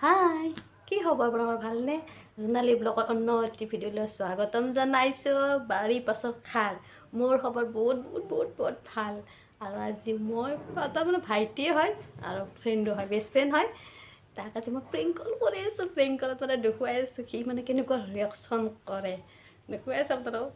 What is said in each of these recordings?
হাই, কি খবৰ আপোনাৰ ভালনে? জোনালী ব্লগৰ অন্য এটি ভিডিঅ'লৈ স্বাগতম জনাইছোঁ। বাৰী পাছৰ খাল মোৰ খবৰ বহুত ভাল। আৰু আজি মই তাৰমানে ভাইটিয়ে হয় আৰু ফ্ৰেণ্ডো হয়, বেষ্ট ফ্ৰেণ্ড হয়। তাক আজি মই প্ৰেংক কল কৰি আছোঁ। প্ৰেংক কলত মানে দেখুৱাই আছোঁ সি মানে কেনেকুৱা ৰিয়েকশ্যন কৰে। দেখুৱাই আছোঁ আপোনালোকক।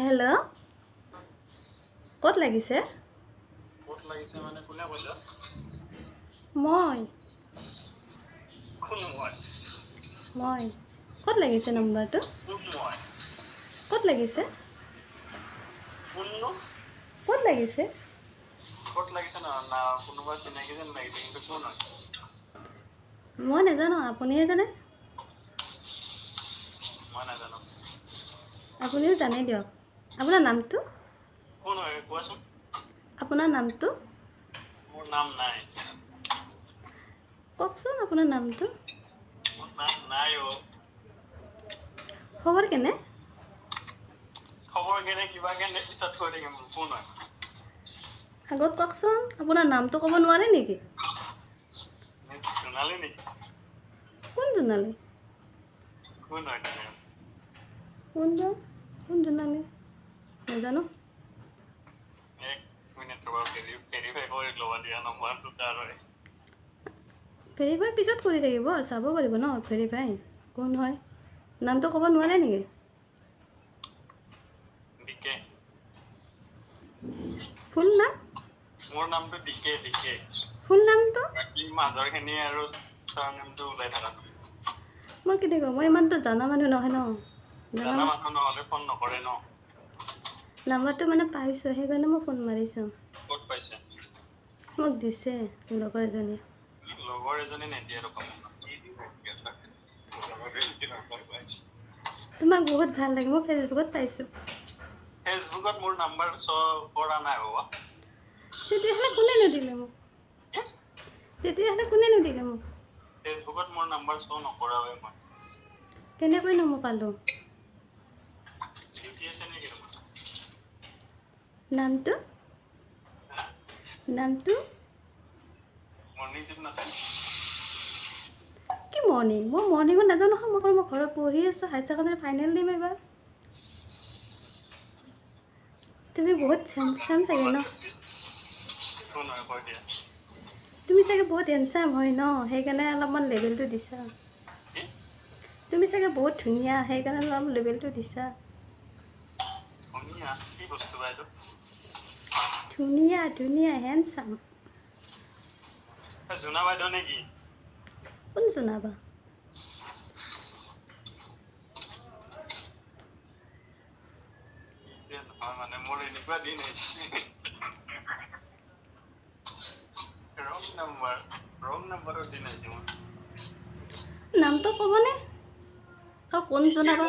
হেল্ল', ক'ত লাগিছে? ক'ত লাগিছে মানে কোনে কৈছা? মই কোন মই ক'ত লাগিছে নম্বৰটো? মই ক'ত লাগিছে? কোননো? ক'ত লাগিছে? ক'ত লাগিছে না কোনোবা চিনাকি যেন লাগিছে, কিন্তু কোন হয়? মই নাজানো, আপুনিহে জানে। মই নাজানো। আপুনিও জানে দিয়ক। আপোনাৰ নামটো? কোন হয় কোৱাচোন? আপোনাৰ নামটো? মোৰ নাম নাই। কওকচোন আপোনাৰ নামটো? মোৰ নাম নাই অ'। খবৰ কেনে? খবৰ কেনে কিবা কেনে পিছত কৈ থাকিম। কোন হয়? আগত কওকচোন, আপোনাৰ নামটো ক'ব নোৱাৰে নেকি? জোনালী নেকি? কোন জোনালী? কোন হয় তুমি? কোন জোনালী? নাজানো। এক মিনিট ৰ'বা, ভেৰিফাই কৰি ল'বা দিয়া নম্বৰটো কাৰ হয়। ভেৰিফাই পিছত কৰি থাকিব, চাব পাৰিব ন ভেৰিফাই কোন হয়। নামটো ক'ব নোৱাৰে নেকি? ডিকে। ফুল নাম? মোৰ নামটো ডিকে। ফুল নামটো? বাকী মাজৰখিনি আৰু চাৰনেমটো ওলাই থাকা তুমি। মই কেনেকৈ মই ইমানটো জানা মানুহ নহয় ন। জানা মানুহ নহ'লে ফোন নকৰে ন। নাম্বাৰটো মানে পাইছোঁ, সেইকাৰণে মই ফোন মাৰিছোঁ। ক'ত পাইছে? মোক দিছে লগৰ এজনীয়ে। লগৰ এজনী নিদিয়ে ৰকম। তোমাক বহুত ভাল লাগে, মই ফেচবুকত পাইছোঁ। ফেচবুকত মোৰ নাম্বাৰ শ্ব' কৰা নাই বাবা। তেতিয়াহ'লে কোনেনো দিলে মোক? ফেচবুকত মোৰ নাম্বাৰ শ্ব' নকৰাৱে মই। কেনেকৈনো মই পালোঁ? ডিউটি আছে নেকি তোমাৰ? নামটো? হা? নামটো? মৰ্ণিং চিফ নাছিল? কি মৰ্ণিং? মই মৰ্ণিঙত নাজানো নহয়, মই ঘৰত পঢ়ি আছোঁ, হায়াৰ ছেকেণ্ডেৰী ফাইনেল দিম এইবাৰ। তুমি বহুত হেণ্ডচাম চাগে ন? কোন হয় কৈ দিয়া? তুমি চাগে বহুত হেণ্ডচাম হয় ন, সেইকাৰণে অলপমান লেবেলটো দিছা। কি? তুমি চাগে বহুত ধুনীয়া, সেইকাৰণে অলপ লেবেলটো দিছা। ধুনীয়া? কি বস্তু বা এইটো? ধুনীয়া হেণ্ডচাম। জোনা বাইদেউ নেকি? কোন জোনা বা? নহয় মানে মোৰ এনেকুৱা দিন আহিছে। ৰং নাম্বাৰৰ দিন আহিছে মোৰ। নামটো ক'বনে? আৰু কোন জোনা বা?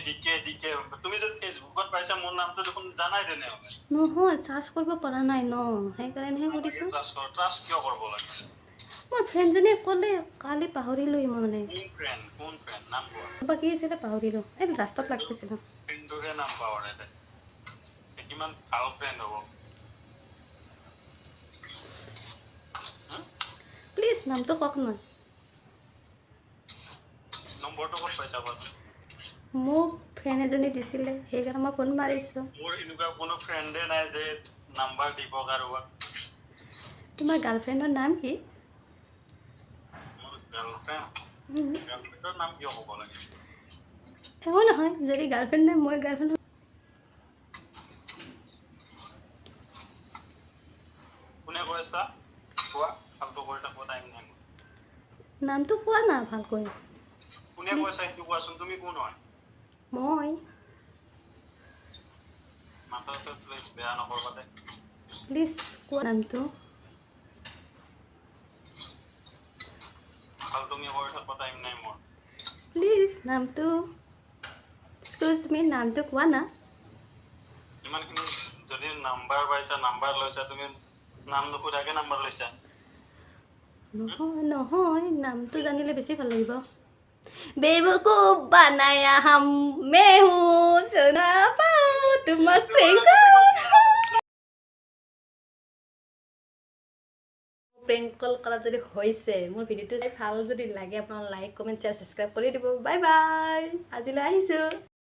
ডিকে। তুমি যদি ফেচবুকত পাইছা মোৰ নামটো দেখোন জানাই তেনেহ'লে। নহয়, চাৰ্চ কৰিব পৰা নাই ন, সেইকাৰণেহে সুধিছোঁ। ট্ৰাষ্ট কিয় কৰিব লাগে? মোৰ ফ্ৰেণ্ডজনীয়ে ক'লে, কালি পাহৰিলোঁই মই মানে। কোন ফ্ৰেণ্ড নাম কোৱা? বাকী আছিলে পাহৰিলোঁ, এই লাষ্টত লগ পাইছিলোঁ। ফ্ৰেণ্ডটোৰে নাম পাহৰে তাই। কিমান ভাল ফ্ৰেণ্ড হ'ব। প্লিজ নামটো কওক না। নম্বৰটো ক'ত পাইছা বাৰু? মোক ফ্ৰেণ্ড এজনী দিছিলে, সেইকাৰণে মই ফোন মাৰিছোঁ। মোৰ এনেকুৱা কোনো ফ্ৰেণ্ডে নাই যে নাম্বাৰ দিব কাৰোবাক। তোমাৰ গাৰ্লফ্ৰেণ্ডৰ নাম কি? মোৰ গাৰ্লফ্ৰেণ্ডৰ নাম কিয় ক'ব লাগে? একো নহয়, যদি গাৰ্লফ্ৰেণ্ড নাই, মই গাৰ্লফ্ৰেণ্ড। কোনে কৈ আছা? কোৱা, ফাল্টু কৰি থাকিব টাইম নাই মোৰ। নামটো কোৱা না ভালকৈ। কোনে কৈছা সেইটো কোৱাচোন, তুমি কোন হয়? মই। মাথাটো প্লিজ বেয়া নকৰবা দে। প্লিজ কোৱা নামটো। ফাল্টুমি কৰি থাকিব টাইম নাই মোৰ। প্লিজ নামটো। এক্সকিউজ মি, নামটো কোৱা না। ইমানখিনি যদি নাম্বাৰ পাইছা, নাম্বাৰ লৈছা, তুমি নাম নুসুধাকে নাম্বাৰ লৈছা। নহয় নহয় নামটো জানিলে বেছি ভাল লাগিব বেবকুফ বানায়া হাম মেহু সোনা পাও তোমাক প্ৰেংক কল কৰা যদি হৈছে মোৰ ভিডিঅ'টো চাই ভাল যদি লাগে আপোনাৰ লাইক কমেণ্ট শ্বেয়াৰ ছাবস্ক্ৰাইব কৰি দিব বাই বাই আজিলৈ আহিছোঁ